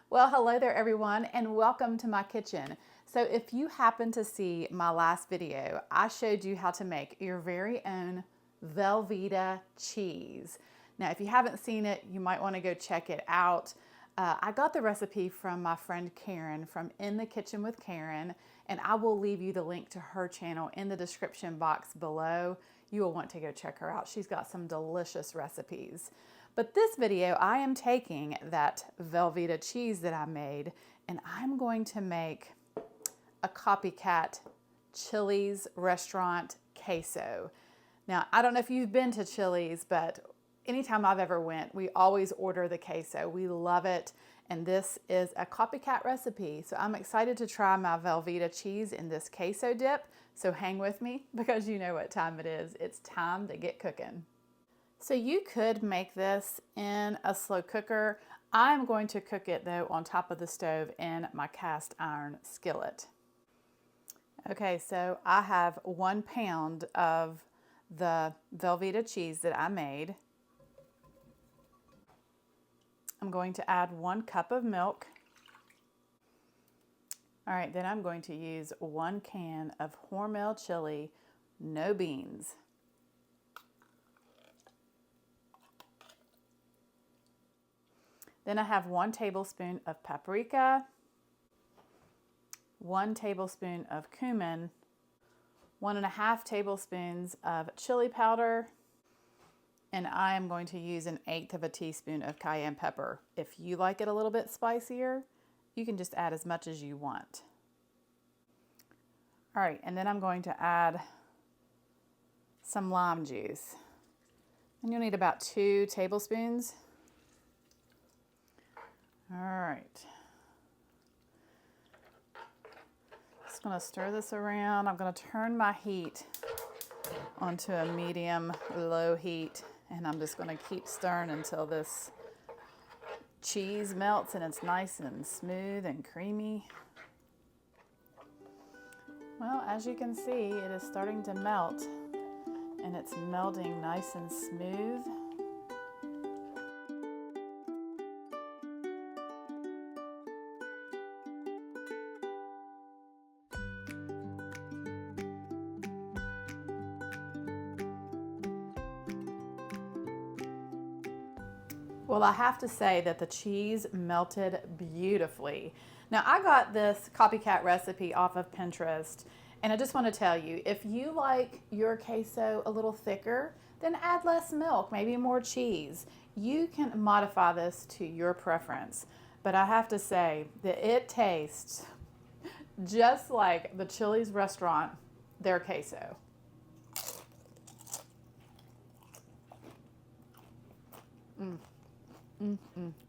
Well, hello there everyone and welcome to my kitchen. So if you happen to see my last video, I showed you how to make your very own Velveeta cheese. Now, if you haven't seen it, you might want to go check it out. I got the recipe from my friend Karen from In the Kitchen with Karen, and I will leave you the link to her channel in the description box below. You will want to go check her out. She's got some delicious recipes. But this video, I am taking that Velveeta cheese that I made, and I'm going to make a Copycat Chili's restaurant queso. Now, I don't know if you've been to Chili's, but anytime I've ever went, we always order the queso. We love it, and this is a Copycat recipe. So I'm excited to try my Velveeta cheese in this queso dip. So hang with me because you know what time it is. It's time to get cooking. So you could make this in a slow cooker. I'm going to cook it though on top of the stove in my cast iron skillet. Okay, so I have 1 pound of the Velveeta cheese that I made. I'm going to add 1 cup of milk. All right, then I'm going to use 1 can of Hormel chili, no beans. Then I have 1 tablespoon of paprika, 1 tablespoon of cumin, 1.5 tablespoons of chili powder, and I am going to use 1/8 of a teaspoon of cayenne pepper. If you like it a little bit spicier, you can just add as much as you want. All right, and then I'm going to add some lime juice. And you'll need about 2 tablespoons. All right. Just gonna stir this around. I'm gonna turn my heat onto a medium-low heat, and I'm just gonna keep stirring until this cheese melts and it's nice and smooth and creamy. Well, as you can see, it is starting to melt, and it's melting nice and smooth. Well, I have to say that the cheese melted beautifully. Now, I got this Copycat recipe off of Pinterest, and I just want to tell you, if you like your queso a little thicker, then add less milk, maybe more cheese. You can modify this to your preference, but I have to say that it tastes just like the Chili's restaurant, their queso.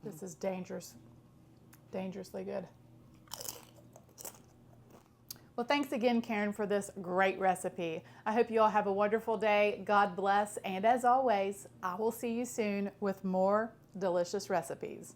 This is dangerously good. Well, thanks again, Karen, for this great recipe. I hope you all have a wonderful day. God bless. And as always, I will see you soon with more delicious recipes.